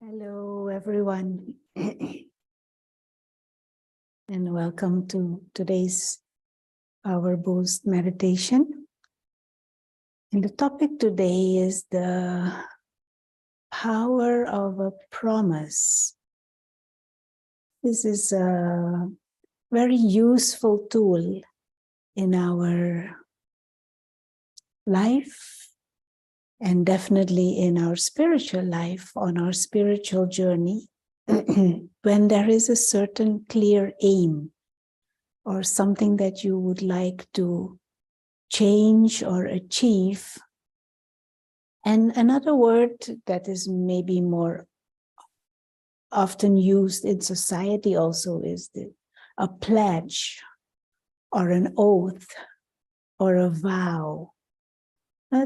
Hello, everyone, and welcome to today's Powerboost meditation. And the topic today is the power of a promise. This is a very useful tool in our life and definitely in our spiritual life, on our spiritual journey. When there is a certain clear aim or something that you would like to change or achieve. And another word that is maybe more often used in society also is a pledge or an oath or a vow.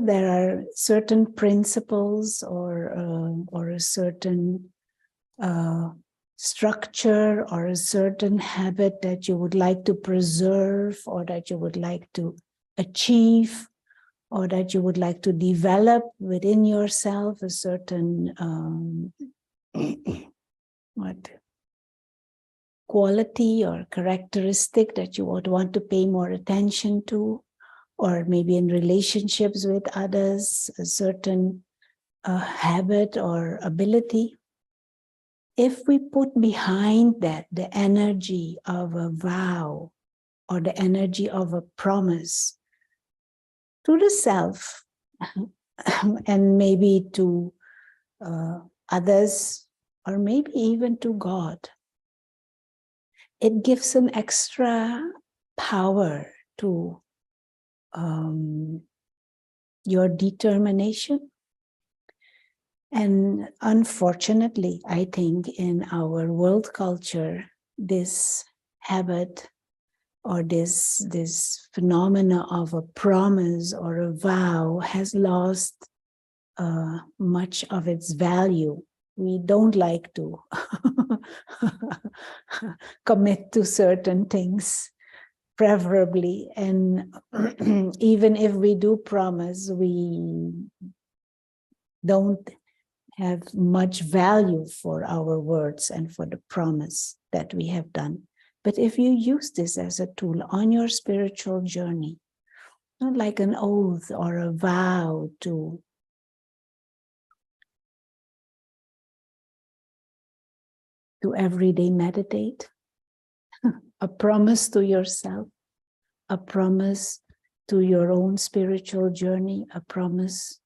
There are certain principles or a certain structure or a certain habit that you would like to preserve or that you would like to achieve or that you would like to develop within yourself, a certain quality or characteristic that you would want to pay more attention to, or maybe in relationships with others, a certain habit or ability. If we put behind that the energy of a vow or the energy of a promise to the self and maybe to others or maybe even to God, it gives an extra power to your determination. And unfortunately, I think in our world culture, this habit or this phenomena of a promise or a vow has lost much of its value. We don't like to commit to certain things, preferably. And even if we do promise, we don't have much value for our words and for the promise that we have done. But if you use this as a tool on your spiritual journey, not like an oath or a vow to everyday meditate, a promise to yourself, a promise to your own spiritual journey, a promise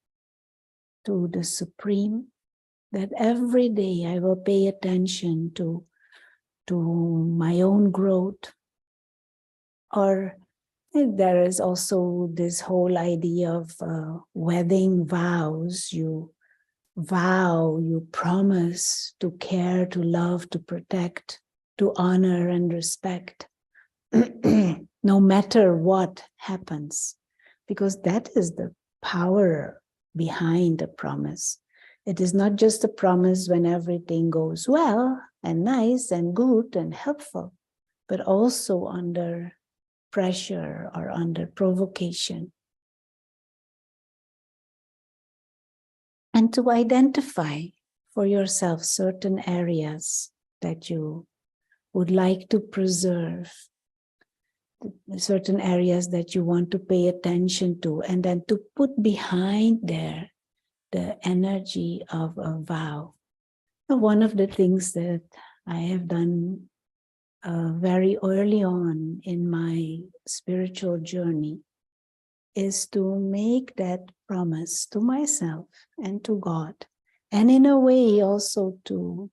to the Supreme, that every day I will pay attention to my own growth. Or there is also this whole idea of wedding vows. You vow, you promise to care, to love, to protect, to honor and respect, no matter what happens, because that is the power behind a promise. It is not just a promise when everything goes well and nice and good and helpful, but also under pressure or under provocation. And to identify for yourself certain areas that you would like to preserve, certain areas that you want to pay attention to, and then to put behind there the energy of a vow. One of the things that I have done very early on in my spiritual journey is to make that promise to myself and to God, and in a way also to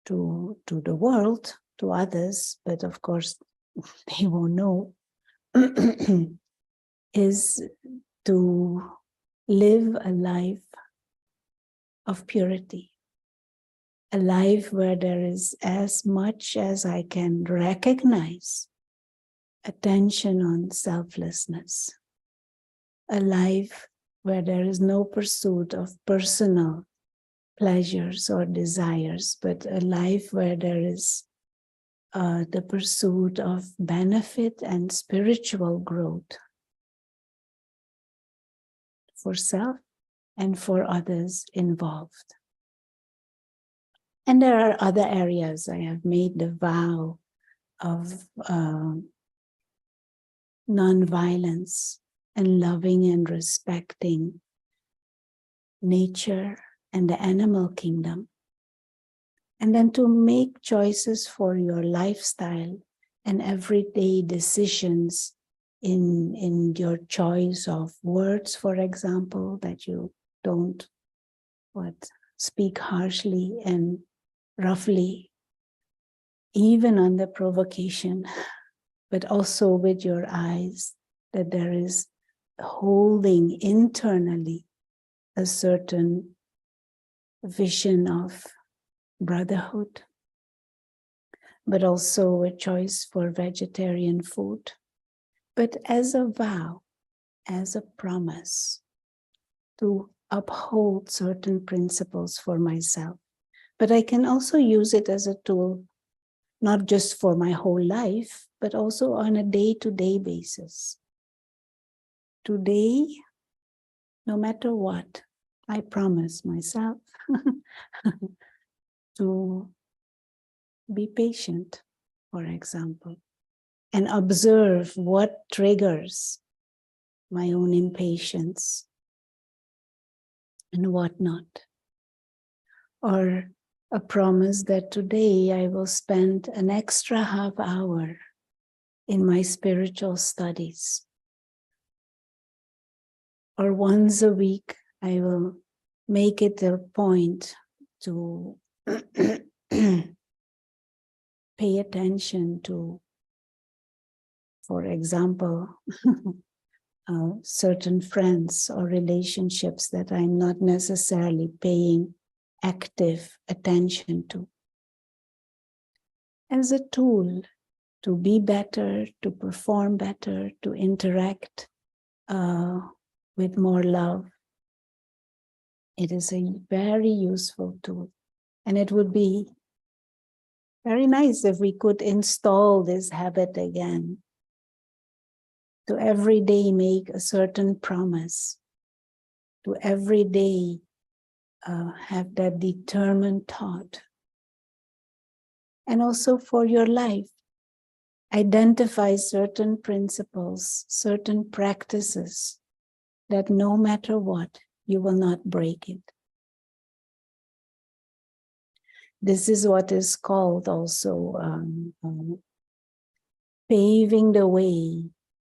the world, to others, but of course they won't know, is to live a life of purity, a life where there is, as much as I can recognize, attention on selflessness, a life where there is no pursuit of personal pleasures or desires, but a life where there is the pursuit of benefit and spiritual growth for self and for others involved. And there are other areas I have made the vow of non-violence and loving and respecting nature and the animal kingdom. And then to make choices for your lifestyle and everyday decisions in your choice of words, for example, that you don't speak harshly and roughly, even under provocation, but also with your eyes, that there is holding internally a certain vision of brotherhood, but also a choice for vegetarian food, but as a vow, as a promise to uphold certain principles for myself. But I can also use it as a tool, not just for my whole life, but also on a day-to-day basis. Today, no matter what, I promise myself to be patient, for example, and observe what triggers my own impatience and what not. Or a promise that today I will spend an extra half hour in my spiritual studies. Or once a week, I will make it a point to pay attention to, for example, certain friends or relationships that I'm not necessarily paying active attention to, as a tool to be better, to perform better, to interact with more love. It is a very useful tool, and it would be very nice if we could install this habit again, to every day make a certain promise, to every day have that determined thought. And also for your life, identify certain principles, certain practices that no matter what, you will not break it. This is what is called also paving the way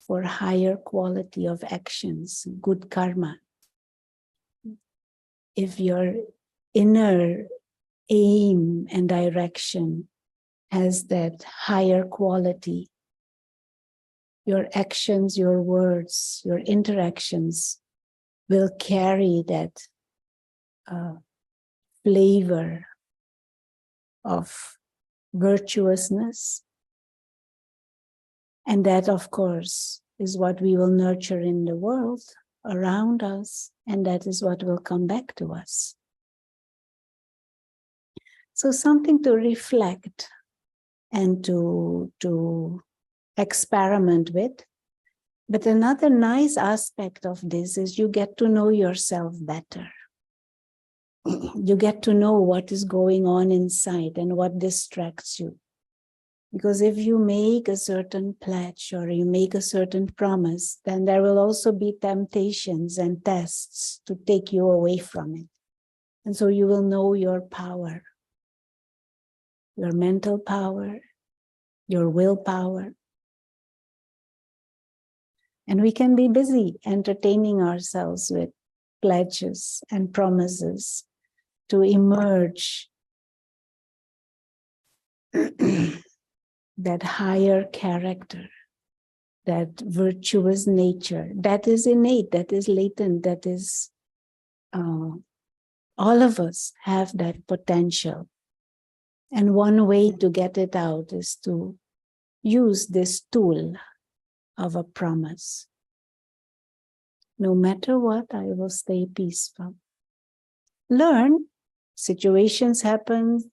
for higher quality of actions, good karma. If your inner aim and direction has that higher quality, your actions, your words, your interactions will carry that flavor of virtuousness. And that, of course, is what we will nurture in the world around us, and that is what will come back to us. So something to reflect and to experiment with. But another nice aspect of this is you get to know yourself better. You get to know what is going on inside and what distracts you. Because if you make a certain pledge or you make a certain promise, then there will also be temptations and tests to take you away from it. And so you will know your power, your mental power, your willpower. And we can be busy entertaining ourselves with pledges and promises to emerge that higher character, that virtuous nature, that is innate, that is latent, that is, all of us have that potential. And one way to get it out is to use this tool of a promise. No matter what, I will stay peaceful. Learn, situations happen,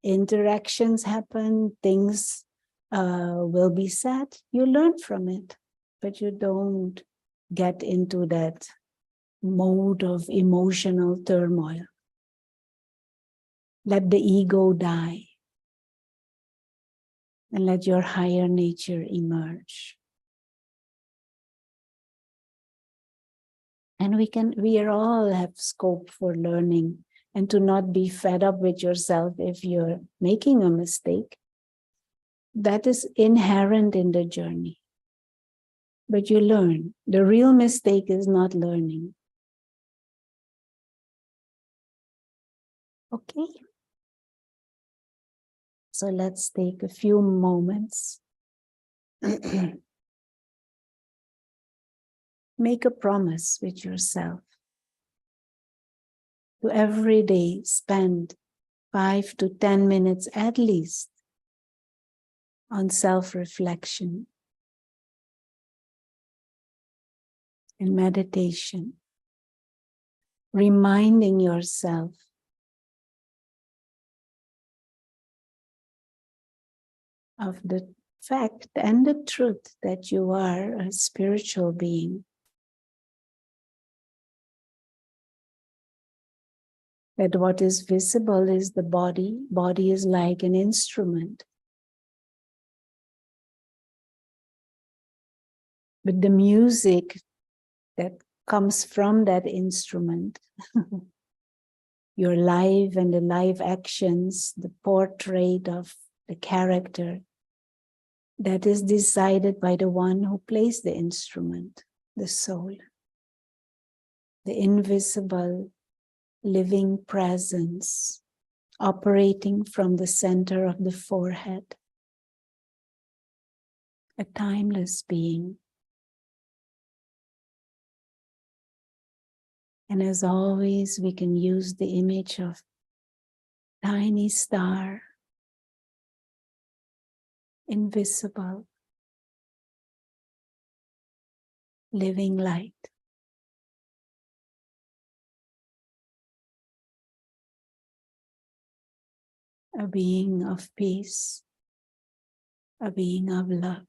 interactions happen, things will be said. You learn from it, but you don't get into that mode of emotional turmoil. Let the ego die and let your higher nature emerge. And we are all have scope for learning, and to not be fed up with yourself if you're making a mistake. That is inherent in the journey. But you learn. The real mistake is not learning. Okay? So let's take a few moments. Make a promise with yourself to every day spend 5 to 10 minutes at least on self-reflection and meditation, reminding yourself of the fact and the truth that you are a spiritual being, that what is visible is the body. Body is like an instrument. But the music that comes from that instrument, your life and the live actions, the portrait of the character, that is decided by the one who plays the instrument, the soul, the invisible living presence operating from the center of the forehead, a timeless being. And as always, we can use the image of tiny star, invisible, living light. A being of peace, a being of love.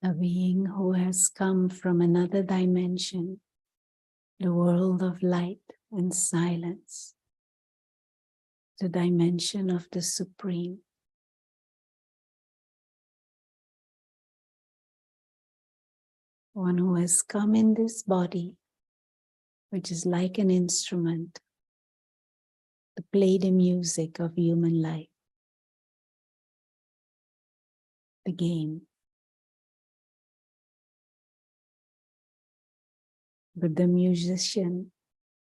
A being who has come from another dimension, the world of light and silence, the dimension of the Supreme. One who has come in this body, which is like an instrument, to play the music of human life, the game. But the musician,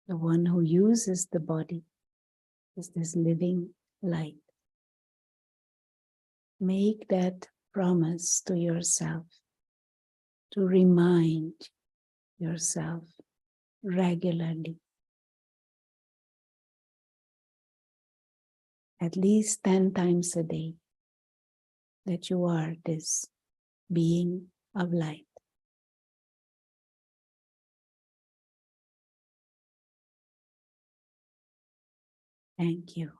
the one who uses the body, is this living light. Make that promise to yourself, to remind yourself regularly, at least 10 times a day, that you are this being of light. Thank you.